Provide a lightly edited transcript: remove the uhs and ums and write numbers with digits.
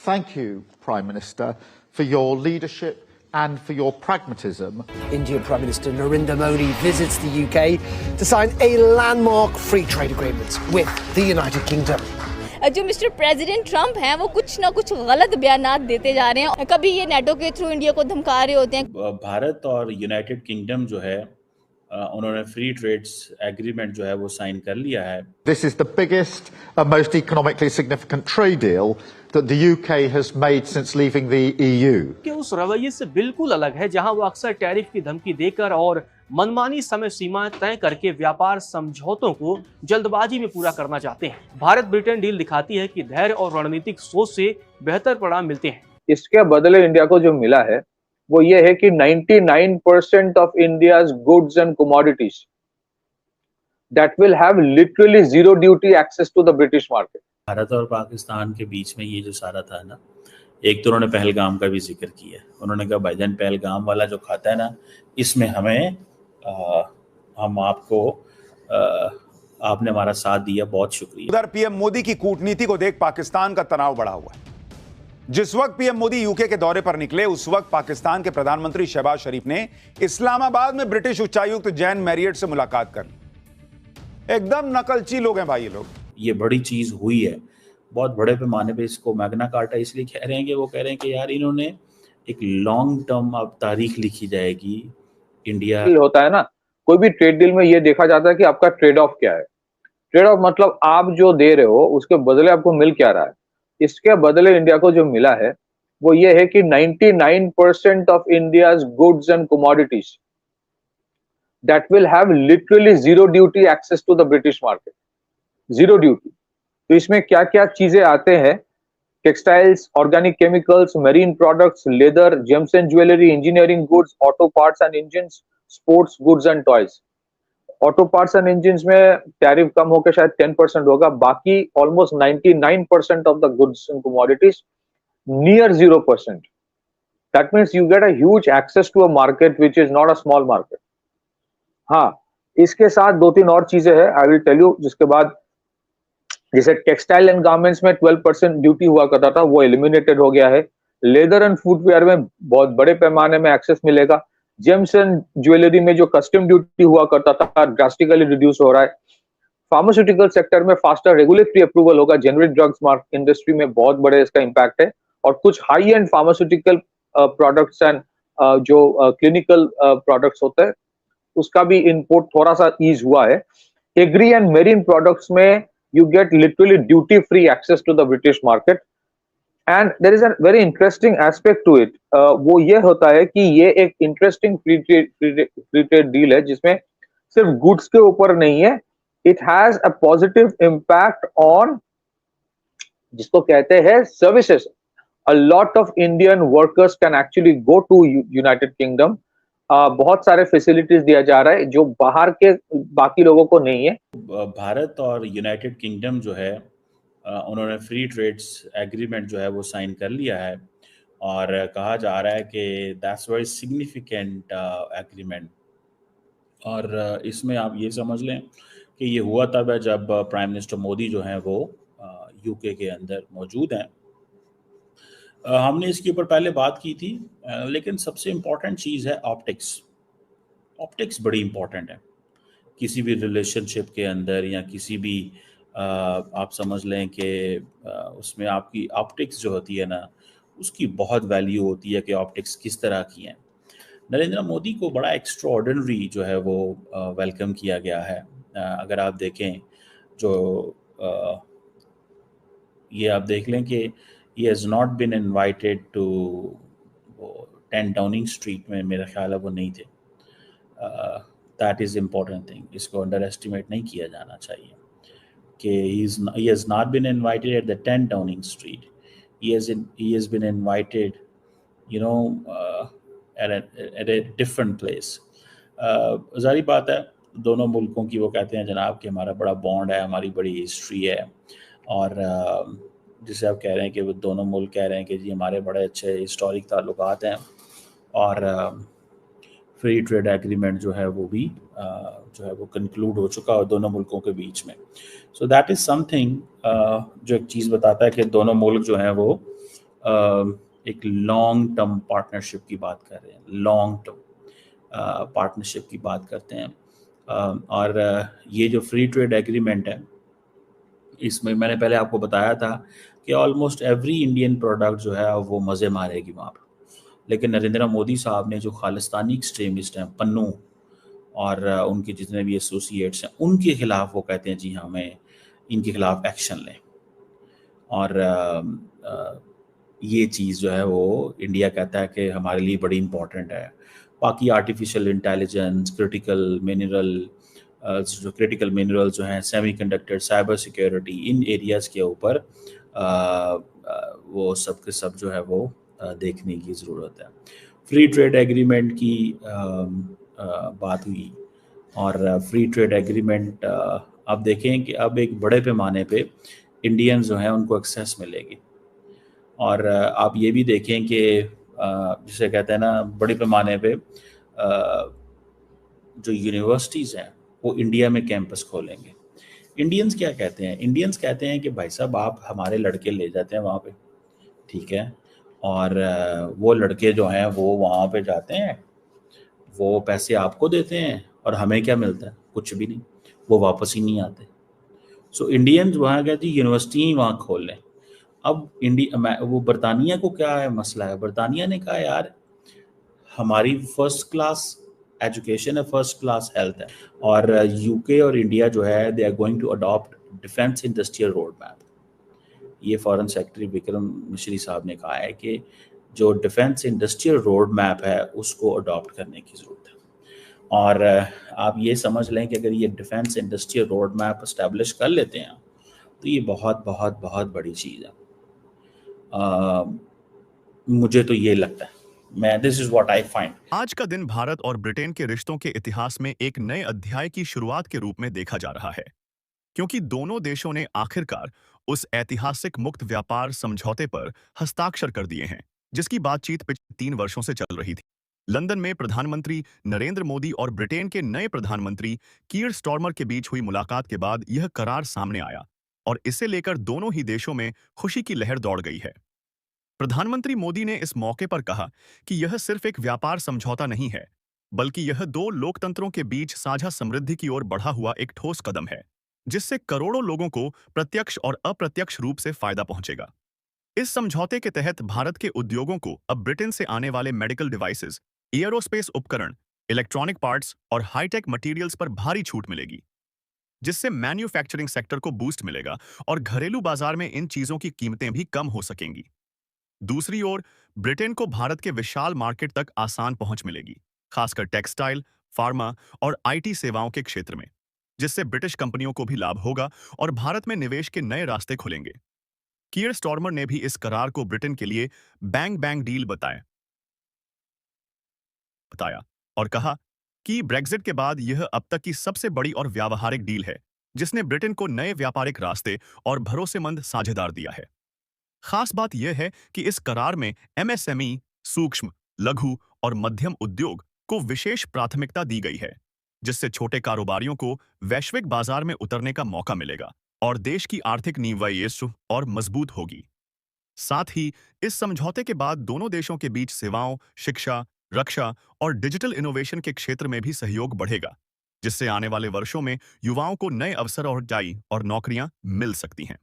Thank you, Prime Minister, for your leadership and for your pragmatism. Indian Prime Minister Narendra Modi visits the UK to sign a landmark free trade agreement with the United Kingdom. जो mister president Trump हैं वो कुछ ना कुछ गलत बयानात देते जा रहे हैं। कभी ये नेटो के थ्रू इंडिया को धमका रहे होते हैं। भारत और यूनाइटेड किंगडम जो है उन्होंने फ्री ट्रेड्स एग्रीमेंट जो है वो साइन कर लिया है। This is the biggest and most economically significant trade deal that the UK has made since leaving the EU. कि उस रवैये से बिल्कुल अलग है जहां वो अक्सर टैरिफ की धमकी देकर और मनमानी समय सीमा तय करके व्यापार समझौतों को जल्दबाजी में पूरा करना चाहते हैं। भारत ब्रिटेन डील दिखाती है कि धैर्य और रणनीतिक सोच से बेहतर परिणाम मिलते हैं। इसके बदले इंडिया को जो मिला है वो ये है कि 99% of India's goods and commodities that will have literally zero duty access to the British market. Bharat और पाकिस्तान के बीच में ये जो सारा था ना, एक तो उन्होंने पहलगाम का भी जिक्र किया। उन्होंने कहा भाईजान पहलगाम वाला जो खाता है ना, इसमें हमें हम आपको आपने हमारा साथ दिया, बहुत शुक्रिया। उधर पीएम मोदी की कूटनीति को देख पाकिस्तान का तनाव बढ़ा हुआ है। जिस वक्त पीएम मोदी यूके के दौरे पर निकले उस वक्त पाकिस्तान के प्रधानमंत्री शहबाज शरीफ ने इस्लामाबाद में ब्रिटिश उच्चायुक्त जैन मैरियट से मुलाकात कर ली। एकदम नकलची लोग हैं भाई ये लोग। ये बड़ी चीज हुई है, बहुत बड़े पैमाने पे इसको मैग्ना कार्टा इसलिए कह रहे हैं कि वो कह रहे हैं कि यार इन्होंने एक लॉन्ग टर्म अब तारीख लिखी जाएगी। इंडिया होता है ना, कोई भी ट्रेड डील में ये देखा जाता है कि आपका ट्रेड ऑफ क्या है। ट्रेड ऑफ मतलब आप जो दे रहे हो उसके बदले आपको मिल क्या रहा है। इसके बदले इंडिया को जो मिला है वो ये है कि 99% of India's goods and commodities that will have literally zero duty access to the British market. Zero duty. तो इसमें क्या क्या चीजें आते हैं? Textiles, organic chemicals, marine products, leather, gems and jewellery, engineering goods, auto parts and engines, sports goods and toys. Auto parts and engines में tariff कम होकर शायद 10% होगा, बाकी almost 99% of the goods and commodities near 0%। That means you get a huge access to a market which is not a small market. हाँ, इसके साथ दो तीन और चीजें हैं, आई विल टेल यू। जिसके बाद जैसे टेक्सटाइल एंड गारमेंट्स में 12% ड्यूटी हुआ करता था, वो एलिमिनेटेड हो गया है। लेदर एंड फुटवेयर में बहुत बड़े पैमाने में एक्सेस मिलेगा। जेम्स एंड ज्वेलरी में जो कस्टम ड्यूटी हुआ करता था ड्रास्टिकली रिड्यूस हो रहा है। फार्मास्यूटिकल सेक्टर में फास्टर रेगुलेटरी अप्रूवल होगा। जेनरिक ड्रग्स मार्केट इंडस्ट्री में बहुत बड़े इसका इम्पैक्ट है। और कुछ high and pharmaceutical products and जो क्लिनिकल प्रोडक्ट्स होते हैं उसका भी इम्पोर्ट थोड़ा सा ईज हुआ है। एग्री एंड मेरीन प्रोडक्ट्स में you get literally duty free access to the British market, and there is a very interesting aspect to it. वो ये होता है कि ये एक interesting free trade deal है जिसमें सिर्फ goods के ऊपर नहीं है, it has a positive impact on जिसको कहते हैं services. A lot of Indian workers can actually go to United Kingdom. बहुत सारे फैसिलिटीज दिया जा रहा है जो बाहर के बाकी लोगों को नहीं है। भारत और यूनाइटेड किंगडम जो है उन्होंने फ्री ट्रेड्स एग्रीमेंट जो है वो साइन कर लिया है और कहा जा रहा है कि दैट्स वेरी सिग्निफिकेंट एग्रीमेंट। और इसमें आप ये समझ लें कि ये हुआ तब है जब प्राइम मिनिस्टर मोदी जो हैं वो यूके के अंदर मौजूद हैं। हमने इसके ऊपर पहले बात की थी, लेकिन सबसे इम्पॉर्टेंट चीज़ है ऑप्टिक्स। ऑप्टिक्स बड़ी इम्पॉर्टेंट है किसी भी रिलेशनशिप के अंदर या किसी भी आप समझ लें कि उसमें आपकी ऑप्टिक्स जो होती है ना उसकी बहुत वैल्यू होती है कि ऑप्टिक्स किस तरह की हैं। नरेंद्र मोदी को बड़ा एक्स्ट्राऑर्डिनरी जो है वो वेलकम किया गया है। अगर आप देखें जो ये आप देख लें कि he has not been invited to 10 Downing Street में, मेरा ख्याल है वो नहीं थे। That is important thing, इसको अंडर एस्टिमेट नहीं किया जाना चाहिए कि he has not been invited at the 10 Downing Street. He has been invited, you know, at a different place. ज़ाहिर बात है दोनों मुल्कों की वो कहते हैं जनाब कि हमारा बड़ा बॉन्ड है, हमारी बड़ी हिस्ट्री है। और जिसे आप कह रहे हैं कि वो दोनों मुल्क कह रहे हैं कि जी हमारे बड़े अच्छे हिस्टोरिक ताल्लुकात हैं और फ्री ट्रेड एग्रीमेंट जो है वो भी जो है वो कंक्लूड हो चुका है दोनों मुल्कों के बीच में। सो दैट इज़ समथिंग जो एक चीज़ बताता है कि दोनों मुल्क जो हैं वो एक लॉन्ग टर्म पार्टनरशिप की बात कर रहे हैं, लॉन्ग टर्म पार्टनरशिप की बात करते हैं। और ये जो फ्री ट्रेड एग्रीमेंट है, इसमें मैंने पहले आपको बताया था कि ऑलमोस्ट एवरी इंडियन प्रोडक्ट जो है वो मज़े मारेगी वहाँ पर। लेकिन नरेंद्र मोदी साहब ने जो खालिस्तानी एक्सट्रीमिस्ट हैं, पन्नू और उनके जितने भी एसोसिएट्स हैं, उनके खिलाफ वो कहते हैं जी हाँ, हमें इनके खिलाफ एक्शन लें। और ये चीज़ जो है वो इंडिया कहता है कि हमारे लिए बड़ी इंपॉर्टेंट है। बाकी आर्टिफिशियल इंटेलिजेंस, क्रिटिकल मिनरल जो हैं, सेमीकंडक्टर, साइबर सिक्योरिटी, इन एरियाज़ के ऊपर वो सब के सब जो है वो देखने की ज़रूरत है। फ्री ट्रेड एग्रीमेंट की बात हुई, और फ्री ट्रेड एग्रीमेंट अब देखें कि अब एक बड़े पैमाने पे इंडियंस जो हैं उनको एक्सेस मिलेगी। और आप ये भी देखें कि जिसे कहते हैं ना, बड़े पैमाने पे जो यूनिवर्सिटीज़ हैं वो इंडिया में कैंपस खोलेंगे। इंडियंस क्या कहते हैं? इंडियंस कहते हैं कि भाई साहब, आप हमारे लड़के ले जाते हैं वहाँ पे, ठीक है, और वो लड़के जो हैं वो वहाँ पे जाते हैं, वो पैसे आपको देते हैं और हमें क्या मिलता है? कुछ भी नहीं, वो वापस ही नहीं आते। सो इंडियंस वहाँ कहते हैं यूनिवर्सिटी ही वहाँ खोल लें। अब वो बरतानिया को क्या है मसला है? बरतानिया ने कहा यार, हमारी फर्स्ट क्लास एजुकेशन है, फर्स्ट क्लास हेल्थ है, और यूके और इंडिया जो है they are going to adopt defence industrial road map. ये फॉरेन सेक्रेटरी विक्रम मिश्री साहब ने कहा है कि जो डिफेंस इंडस्ट्रियल रोड मैप है उसको अडॉप्ट करने की ज़रूरत है। और आप ये समझ लें कि अगर ये defence industrial road map establish कर लेते हैं तो ये बहुत बहुत बहुत बड़ी चीज़ है। मुझे तो ये लगता है, this is what I find. आज का दिन भारत और ब्रिटेन के रिश्तों के इतिहास में एक नए अध्याय की शुरुआत के रूप में देखा जा रहा है, क्योंकि दोनों देशों ने आखिरकार उस ऐतिहासिक मुक्त व्यापार समझौते पर हस्ताक्षर कर दिए हैं, जिसकी बातचीत पिछले 3 वर्षों से चल रही थी। लंदन में प्रधानमंत्री नरेंद्र मोदी और ब्रिटेन के नए प्रधानमंत्री कीर स्टारमर के बीच हुई मुलाकात के बाद यह करार सामने आया, और इसे लेकर दोनों ही देशों में खुशी की लहर दौड़ गई है। प्रधानमंत्री मोदी ने इस मौके पर कहा कि यह सिर्फ एक व्यापार समझौता नहीं है, बल्कि यह 2 लोकतंत्रों के बीच साझा समृद्धि की ओर बढ़ा हुआ एक ठोस कदम है, जिससे करोड़ों लोगों को प्रत्यक्ष और अप्रत्यक्ष रूप से फायदा पहुंचेगा। इस समझौते के तहत भारत के उद्योगों को अब ब्रिटेन से आने वाले मेडिकल डिवाइसेस, एयरोस्पेस उपकरण, इलेक्ट्रॉनिक पार्ट्स और हाईटेक मटेरियल्स पर भारी छूट मिलेगी, जिससे मैन्युफैक्चरिंग सेक्टर को बूस्ट मिलेगा और घरेलू बाजार में इन चीजों की कीमतें भी कम हो सकेंगी। दूसरी ओर ब्रिटेन को भारत के विशाल मार्केट तक आसान पहुंच मिलेगी, खासकर टेक्सटाइल, फार्मा और आईटी सेवाओं के क्षेत्र में, जिससे ब्रिटिश कंपनियों को भी लाभ होगा और भारत में निवेश के नए रास्ते खुलेंगे। कीर स्टारमर ने भी इस करार को ब्रिटेन के लिए बैंग बैंग डील बताया और कहा कि ब्रेक्जिट के बाद यह अब तक की सबसे बड़ी और व्यावहारिक डील है, जिसने ब्रिटेन को नए व्यापारिक रास्ते और भरोसेमंद साझेदार दिया है। खास बात यह है कि इस करार में एमएसएमई, सूक्ष्म, लघु और मध्यम उद्योग को विशेष प्राथमिकता दी गई है, जिससे छोटे कारोबारियों को वैश्विक बाजार में उतरने का मौका मिलेगा और देश की आर्थिक नींव और मजबूत होगी। साथ ही इस समझौते के बाद दोनों देशों के बीच सेवाओं, शिक्षा, रक्षा और डिजिटल इनोवेशन के क्षेत्र में भी सहयोग बढ़ेगा, जिससे आने वाले वर्षों में युवाओं को नए अवसर और नौकरियां मिल सकती हैं।